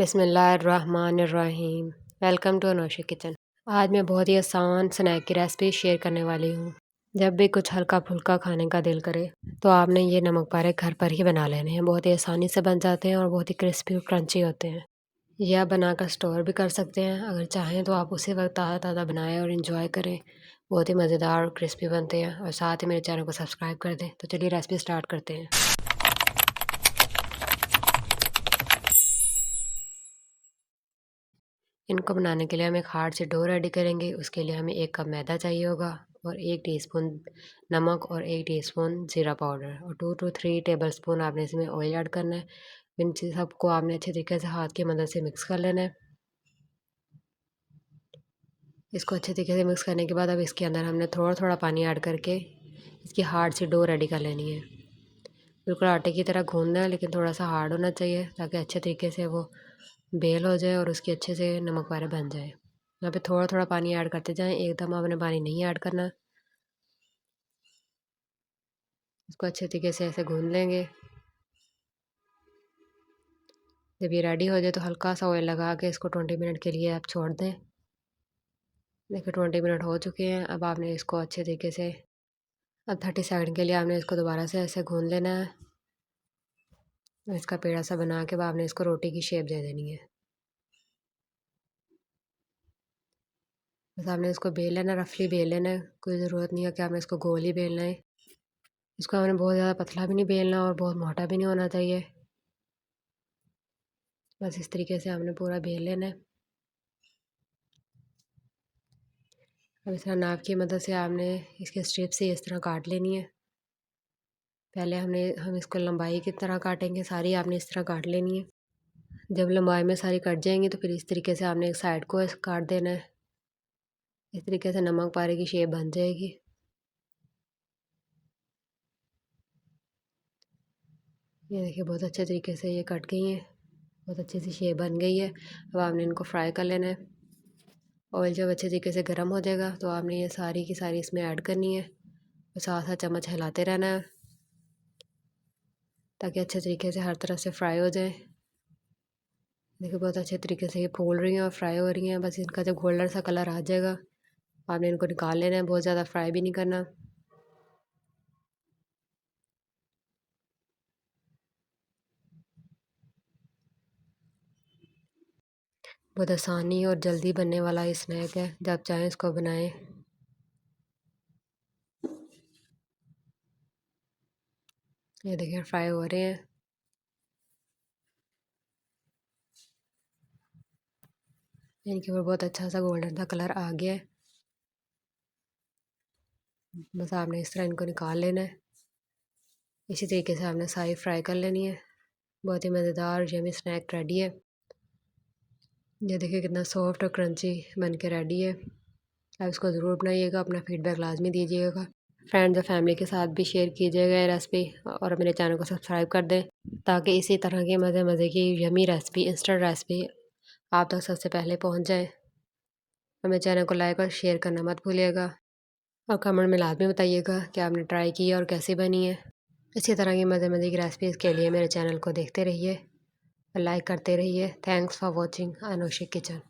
बिस्मिल्लाहिर्रहमानिर्रहीम। Welcome to Anosha kitchen. आज मैं बहुत ही आसान स्नैक की रेसिपी शेयर करने वाली हूँ। जब भी कुछ हल्का फुल्का खाने का दिल करे तो आपने ये नमक पारे घर पर ही बना लेने हैं। बहुत ही आसानी से बन जाते हैं और बहुत ही क्रिस्पी और क्रंची होते हैं। ये आप बनाकर स्टोर भी कर सकते हैं। अगर चाहें तो आप उसी वक्त ताज़ा ताज़ा बनाएं और इन्जॉय करें। बहुत ही मज़ेदार और क्रिस्पी बनते हैं। और साथ ही मेरे चैनल को सब्सक्राइब कर दें। तो चलिए रेसिपी स्टार्ट करते हैं। इनको बनाने के लिए हम एक हार्ड से डो रेडी करेंगे। उसके लिए हमें 1 कप मैदा चाहिए होगा और 1 टीस्पून नमक और 1 टीस्पून ज़ीरा पाउडर और 2 to 3 टेबलस्पून आपने इसमें ऑयल ऐड करना है। इन सबको आपने अच्छे तरीके से हाथ की मदद से मिक्स कर लेना है। इसको अच्छे तरीके से मिक्स करने के बाद अब इसके अंदर हमने थोड़ा थोड़ा पानी ऐड करके इसकी हार्ड सी डो रेडी कर लेनी है। बिल्कुल आटे की तरह गूंदना है, लेकिन थोड़ा सा हार्ड होना चाहिए ताकि अच्छे तरीके से वो बेल हो जाए और उसकी अच्छे से नमक वारे बन जाए। यहाँ पे थोड़ा थोड़ा पानी ऐड करते जाएं, एकदम आपने पानी नहीं ऐड करना। इसको अच्छे तरीके से ऐसे गूंद लेंगे। जब ये रेडी हो जाए तो हल्का सा ऑयल लगा के इसको 20 मिनट के लिए आप छोड़ दें। देखिए 20 मिनट हो चुके हैं। अब आपने इसको अच्छे तरीके से अब 30 सेकंड के लिए आपने इसको दोबारा से ऐसे गूंद लेना है। इसका पेड़ा सा बना के आपने इसको रोटी की शेप दे देनी है। बस आपने इसको बेल लेना, रफली बेल लेना है। कोई ज़रूरत नहीं है कि आपने इसको गोल ही बेलना है। इसको हमने बहुत ज़्यादा पतला भी नहीं बेलना और बहुत मोटा भी नहीं होना चाहिए। बस इस तरीके से हमने पूरा बेल लेना है। अब इस तरह नाप की मदद से आपने इसके स्ट्रिप से इस तरह काट लेनी है। पहले हम इसको लंबाई की तरह काटेंगे, सारी आपने इस तरह काट लेनी है। जब लंबाई में सारी कट जाएंगी तो फिर इस तरीके से आपने एक साइड को काट देना है। इस तरीके से नमक पारे की शेप बन जाएगी। ये देखिए बहुत अच्छे तरीके से ये कट गई हैं। बहुत अच्छी सी शेप बन गई है। अब आपने इनको फ्राई कर लेना है। ऑयल जब अच्छे तरीके से गर्म हो जाएगा तो आपने ये सारी की सारी इसमें ऐड करनी है। और साथ साथ चम्मच हिलाते रहना है ताकि अच्छे तरीके से हर तरफ से फ्राई हो जाए। देखिए बहुत अच्छे तरीके से ये फूल रही हैं और फ्राई हो रही हैं। बस इनका जब गोल्डन सा कलर आ जाएगा आपने इनको निकाल लेना है। बहुत ज़्यादा फ्राई भी नहीं करना। बहुत आसानी और जल्दी बनने वाला ये स्नैक है। जब चाहें इसको बनाएं। ये देखिए फ्राई हो रहे हैं। इनके ऊपर बहुत अच्छा सा गोल्डन सा कलर आ गया है। बस आपने इस तरह इनको निकाल लेना है। इसी तरीके से आपने सारी फ्राई कर लेनी है। बहुत ही मज़ेदार यमी स्नैक रेडी है। ये देखिए कितना सॉफ्ट और क्रंची बन के रेडी है। आप इसको ज़रूर बनाइएगा, अपना फीडबैक लाजमी दीजिएगा। फ्रेंड्स और फैमिली के साथ भी शेयर कीजिएगा ये रेसिपी और मेरे चैनल को सब्सक्राइब कर दें ताकि इसी तरह की मज़े मज़े की यमी रेसिपी, इंस्टेंट रेसिपी आप तक सबसे पहले पहुंच जाए। और मेरे चैनल को लाइक और शेयर करना मत भूलिएगा और कमेंट में लाजमी बताइएगा कि आपने ट्राई की है और कैसी बनी है। इसी तरह की मज़े मज़े की रेसिपीज़ के लिए मेरे चैनल को देखते रहिए और लाइक करते रहिए। Thanks for watching Anosha kitchen.